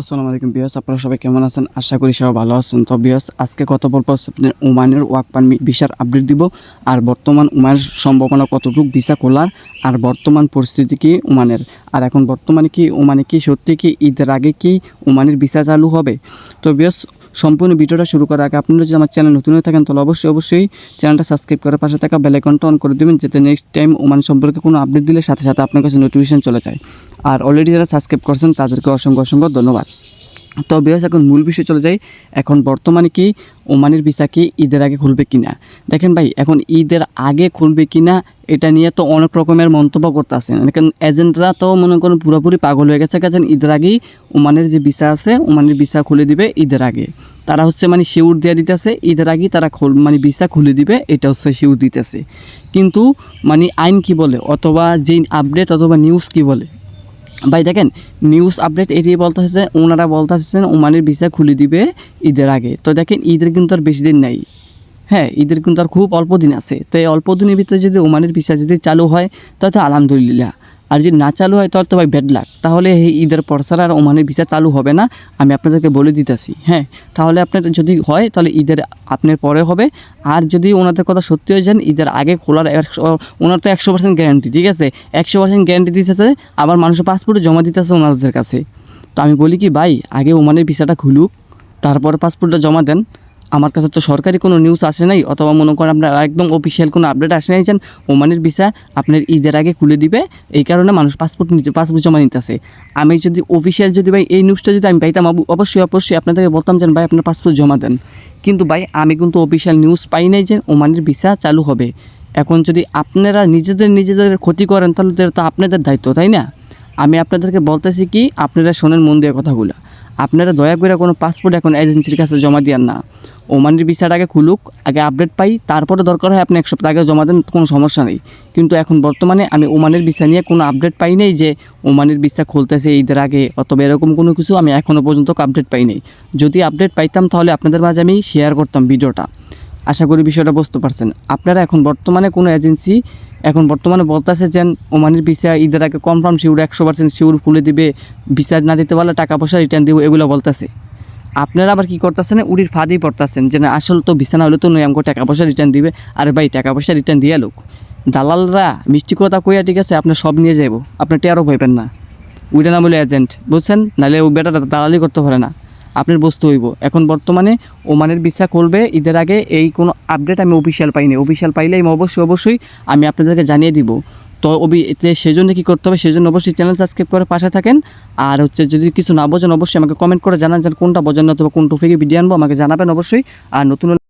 আসসালামু আলাইকুম বিয়াস, আপনারা সবাই কেমন আছেন? আশা করি সবাই ভালো আছেন। তো বিয়াস, আজকে কথা বলবো আপনার ওমানের ওয়ার্ক পারমিট ভিসার আপডেট দিব। আর বর্তমান ওমানের সম্ভাবনা কতটুকু ভিসা খোলার, আর বর্তমান পরিস্থিতি কি ওমানের, আর এখন বর্তমানে কি ওমানে কি সত্যি কি ঈদের আগে কি ওমানের ভিসা চালু হবে। তো বিয়াস, সম্পূর্ণ ভিডিওটা শুরু করার আগে আপনারা যদি আমার চ্যানেল নতুন হয়ে থাকেন তাহলে অবশ্যই চ্যানেলটা সাবস্ক্রাইব করে পাশে থাকা বেল আইকনটা অন করে দেবেন, যাতে নেক্সট টাইম ওমান সম্পর্কে কোনো আপডেট দিলে সাথে সাথে আপনার কাছে নোটিফিকেশন চলে যায়। আর অলরেডি যারা সাবস্ক্রাইব করছেন তাদেরকে অসংখ্য ধন্যবাদ। তো বিয়াস, এখন মূল বিষয় চলে যাই। এখন বর্তমানে কি ওমানের ভিসা কি ঈদের আগে খুলবে কিনা। দেখেন ভাই, এখন ঈদের আগে খুলবে কিনা এটা নিয়ে তো অনেক রকমের মন্তব্য করতেছেন। এখন এজেন্টরা তো মনে করেন পুরোপুরি পাগল হয়ে গেছে, কারণ ঈদের আগেই ওমানের যে ভিসা আছে ওমানের ভিসা খুলে দিবে ঈদের আগে। তারা হচ্ছে শিউর দিয়ে দিতেছে ঈদের আগেই তারা ভিসা খুলে দিবে, এটা হচ্ছে শিউর দিতেছে। কিন্তু আইন কি বলে অথবা যেই আপডেট অথবা নিউজ কি বলে ভাই, দেখেন নিউজ আপডেট এটাই বলতেছে, ওনারা বলতেছেন ওমানের ভিসা খুলে দিবে ঈদের আগে। তো দেখেন ঈদের কিন্তু আর বেশি দিন নাই, হ্যাঁ ঈদের কিন্তু আর খুব অল্প দিন আছে। তো এই অল্প দিনের ভিতরে যদি ওমানের ভিসা যদি চালু হয় তাহলে তো আলহামদুলিল্লাহ, আর যদি না চালু হয় তাহলে তো ভাই ব্যাড লাক। তাহলে এই ঈদের পর ছাড়া আর ওমানের ভিসা চালু হবে না, আমি আপনাদেরকে বলে দিতেছি। হ্যাঁ, তাহলে আপনার যদি হয় তাহলে ঈদের আপনার পরে হবে। আর যদি ওনাদের কথা সত্যি হয়ে যান ঈদের আগে খোলার ওনার তো 100% গ্যারান্টি, ঠিক আছে 100% গ্যারান্টি দিতেছে। আবার মানুষের পাসপোর্টে জমা দিতেছে ওনাদের কাছে। তো আমি বলি কি ভাই, আগে ওমানের ভিসাটা খুলুক, তারপরে পাসপোর্টটা জমা দেন। আমার কাছে তো সরকারি কোনো নিউজ আসে নাই, অথবা মনে করেন আপনার একদম অফিসিয়াল কোনো আপডেট আসে নাই যে ওমানের ভিসা আপনার ঈদের আগে খুলে দিবে। এই কারণে মানুষ পাসপোর্ট জমা নিতেছে। আমি যদি অফিসিয়াল যদি ভাই এই নিউজটা যদি আমি পাইতাম অবশ্যই আপনাদেরকে বলতাম যে ভাই আপনার পাসপোর্ট জমা দেন। কিন্তু ভাই আমি কিন্তু অফিসিয়াল নিউজ পাই নাই যে ওমানের ভিসা চালু হবে। এখন যদি আপনারা নিজেদের ক্ষতি করেন তাহলে তো আপনাদের দায়িত্ব, তাই না? আমি আপনাদেরকে বলতেছি কি, আপনারা শোনেন মন দিয়ে কথাগুলো। আপনারা দয়া করে কোনো পাসপোর্ট এখন এজেন্সির কাছে জমা দিয়ান না। ওমানের ভিসাটা আগে খুলুক, আগে আপডেট পাই, তারপরে দরকার হয় আপনি 1 সপ্তাহ আগে জমা দেন, কোনো সমস্যা নেই। কিন্তু এখন বর্তমানে আমি ওমানের ভিসা নিয়ে কোনো আপডেট পাই নাই যে ওমানের ভিসা খুলতেছে ঈদের আগে, অথবা এরকম কোনো কিছু আমি এখনও পর্যন্ত আপডেট পাই নাই। যদি আপডেট পাইতাম তাহলে আপনাদের মাঝে আমি শেয়ার করতাম ভিডিওটা। আশা করি বিষয়টা বুঝতে পারছেন। আপনারা এখন বর্তমানে কোনো এজেন্সি এখন বর্তমানে বলতেছে যে ওমানের ভিসা ঈদের আগে কনফার্ম শিওর 100% শিওর খুলে দিবে, ভিসা না দিতে পারলে টাকা পয়সা রিটার্ন দেবো, এগুলো বলতেছে। আপনারা আবার কী করতেছেন, উড়ির ফাঁদি পড়তেছেন যে না আসল তো ভিসা না হলে তো নয় আমাকে টাকা পয়সা রিটার্ন দিবে। আরে ভাই, টাকা পয়সা রিটার্ন দিয়ে লোক দালালরা মিষ্টি কথা কইয়া ঠিক আছে আপনার সব নিয়ে যাবো, আপনার টেরও পাইবেন না। ওইটা না বলে এজেন্ট, বুঝছেন? নাহলে ওই বেটা দালালি করতে পারে না, আপনার বুঝতে হইব। এখন বর্তমানে ওমানের ভিসা খুলবে ঈদের আগে, এই কোনো আপডেট আমি অফিসিয়াল পাইনি। অফিসিয়াল পাইলে আমি অবশ্যই আমি আপনাদেরকে জানিয়ে দিব। তো সেজন্য কী করতে হবে, সেজন্য অবশ্যই চ্যানেল সাবস্ক্রাইব করে পাশে থাকেন। আর যদি কিছু না বোঝেন অবশ্যই আমাকে কমেন্ট করে জানান, কোনটা বোঝেন না অথবা কোন টপিকে ভিডিও আনবো আমাকে জানাবেন অবশ্যই। আর নতুন